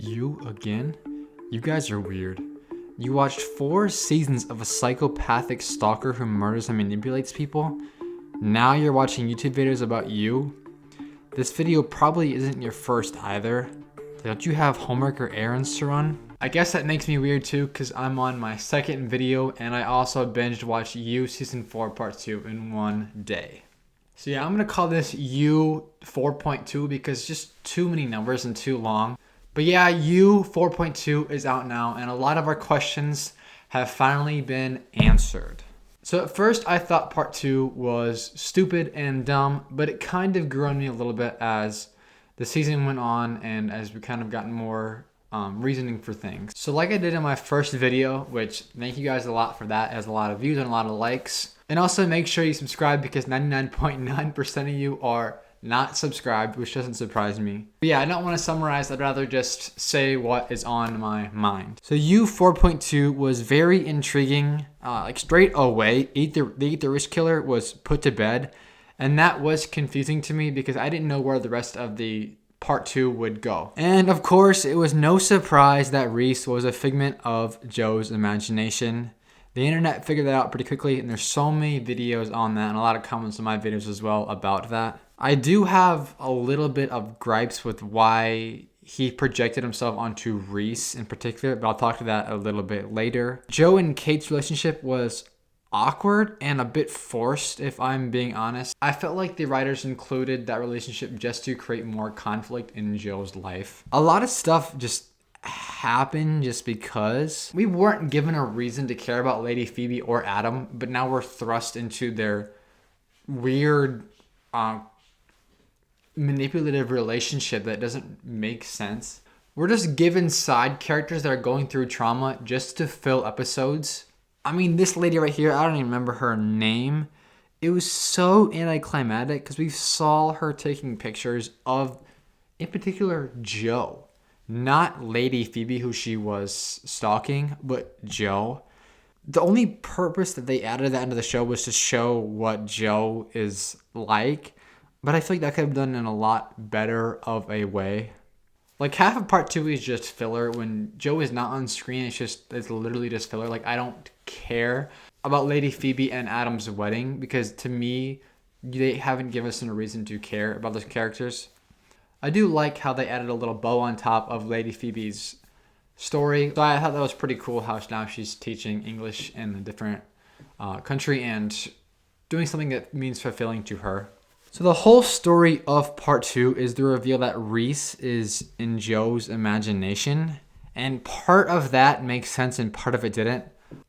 You again? You guys are weird. You watched 4 seasons of a psychopathic stalker who murders and manipulates people? Now you're watching YouTube videos about you? This video probably isn't your first either. Don't you have homework or errands to run? I guess that makes me weird too, because I'm on my second video and I also binged watched You Season 4 Part 2 in one day. So yeah, I'm going to call this You 4.2 because just too many numbers and too long. But yeah, You 4.2 is out now and a lot of our questions have finally been answered. So at first I thought Part 2 was stupid and dumb, but it kind of grew on me a little bit as the season went on and as we kind of gotten more reasoning for things. So like I did in my first video, which thank you guys a lot for that, it has a lot of views and a lot of likes. And also make sure you subscribe because 99.9% of you are not subscribed, which doesn't surprise me. But yeah, I don't want to summarize, I'd rather just say what is on my mind. So You 4.2 was very intriguing. Like straight away, the Rhys killer was put to bed. And that was confusing to me because I didn't know where the rest of the Part 2 would go. And of course, it was no surprise that Rhys was a figment of Joe's imagination. The internet figured that out pretty quickly, and there's so many videos on that and a lot of comments on my videos as well about that. I do have a little bit of gripes with why he projected himself onto Rhys in particular, but I'll talk to that a little bit later. Joe and Kate's relationship was awkward and a bit forced, if I'm being honest. I felt like the writers included that relationship just to create more conflict in Joe's life. A lot of stuff just happened just because we weren't given a reason to care about Lady Phoebe or Adam, but now we're thrust into their weird manipulative relationship that doesn't make sense. We're just given side characters that are going through trauma just to fill episodes. I mean, this lady right here, I don't even remember her name. It was so anticlimactic because we saw her taking pictures of, in particular, Joe. Not Lady Phoebe, who she was stalking, but Joe. The only purpose that they added at the end of the show was to show what Joe is like. But I feel like that could have been done in a lot better of a way. Like half of Part 2 is just filler. When Joe is not on screen, it's literally just filler. Like I don't care about Lady Phoebe and Adam's wedding because to me, they haven't given us a reason to care about those characters. I do like how they added a little bow on top of Lady Phoebe's story. So I thought that was pretty cool how now she's teaching English in a different country and doing something that means fulfilling to her. So the whole story of Part 2 is the reveal that Rhys is in Joe's imagination. And part of that makes sense and part of it didn't.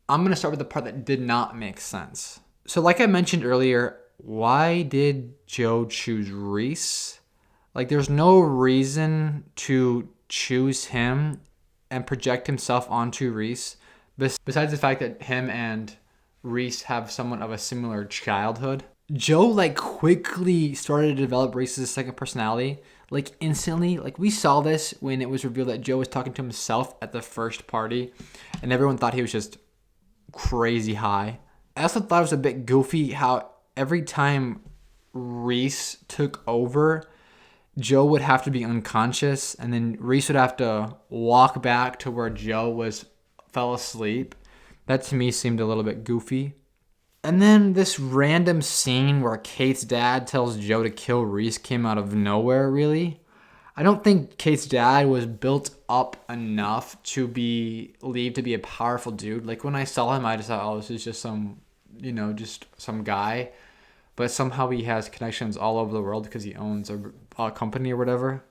I'm going to start with the part that did not make sense. So like I mentioned earlier, why did Joe choose Rhys? Like there's no reason to choose him and project himself onto Rhys. Besides the fact that him and Rhys have somewhat of a similar childhood. Joe like quickly started to develop Rhys' second personality, like instantly. Like we saw this when it was revealed that Joe was talking to himself at the first party and everyone thought he was just crazy high. I also thought it was a bit goofy how every time Rhys took over, Joe would have to be unconscious and then Rhys would have to walk back to where Joe fell asleep. That to me seemed a little bit goofy. And then this random scene where Kate's dad tells Joe to kill Rhys came out of nowhere, really. I don't think Kate's dad was built up enough to be believed to be a powerful dude. Like when I saw him, I just thought, oh, this is just just some guy. But somehow he has connections all over the world because he owns a company or whatever.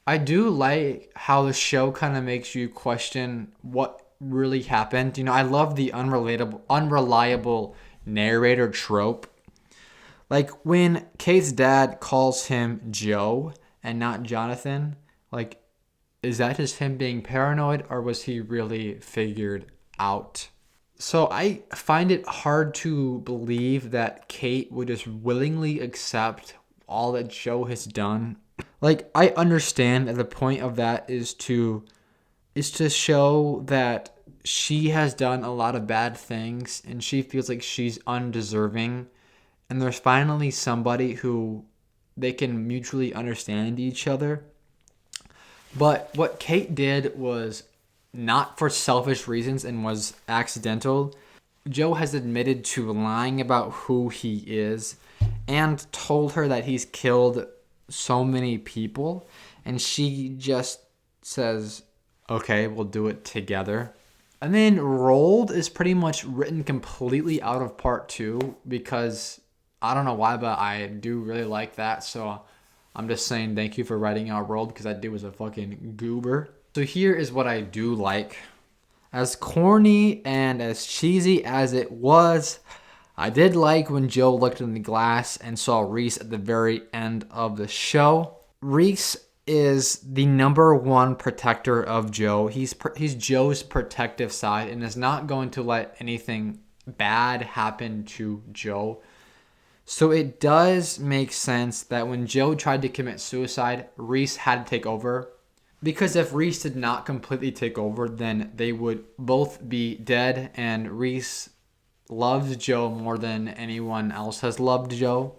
I do like how the show kind of makes you question what really happened. I love the unreliable narrator trope. Like when Kate's dad calls him Joe and not Jonathan, like is that just him being paranoid or was he really figured out? So I find it hard to believe that Kate would just willingly accept all that Joe has done. Like I understand that the point of that is to show that she has done a lot of bad things and she feels like she's undeserving. And there's finally somebody who they can mutually understand each other. But what Kate did was not for selfish reasons and was accidental. Joe has admitted to lying about who he is and told her that he's killed so many people. And she just says, okay, we'll do it together. And then Rolled is pretty much written completely out of part 2 because I don't know why, but I do really like that. So I'm just saying thank you for writing out Rolled because that dude was a fucking goober. So here is what I do like. As corny and as cheesy as it was, I did like when Joe looked in the glass and saw Rhys at the very end of the show. Rhys is the number one protector of Joe. He's Joe's protective side and is not going to let anything bad happen to Joe. So it does make sense that when Joe tried to commit suicide, Rhys had to take over. Because if Rhys did not completely take over, then they would both be dead, and Rhys loves Joe more than anyone else has loved Joe.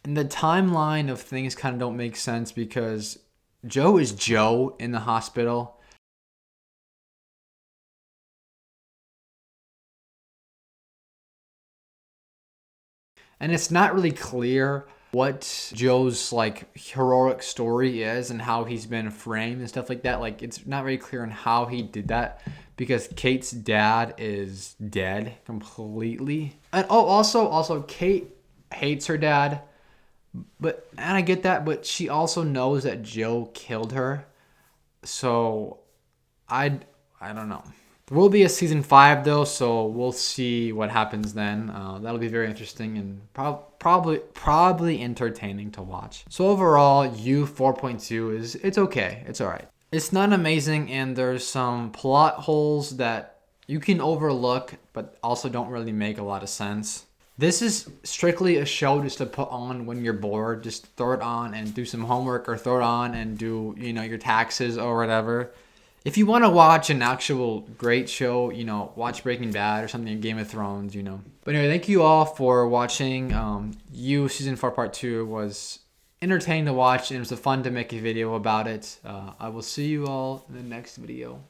And the timeline of things kind of don't make sense because Joe is Joe in the hospital. And it's not really clear what Joe's like heroic story is and how he's been framed and stuff like that. Like it's not very clear on how he did that because Kate's dad is dead completely. And also Kate hates her dad. And I get that, but she also knows that Joe killed her. So I don't know. There will be a season 5 though, so we'll see what happens then. That'll be very interesting and probably entertaining to watch. So overall, U 4.2 it's okay. It's all right. It's not amazing, and there's some plot holes that you can overlook, but also don't really make a lot of sense. This is strictly a show just to put on when you're bored. Just throw it on and do some homework, or throw it on and do your taxes or whatever. If you want to watch an actual great show, watch Breaking Bad or something, Game of Thrones, But anyway, thank you all for watching. You Season 4 Part 2 was entertaining to watch, and it was fun to make a video about it. I will see you all in the next video.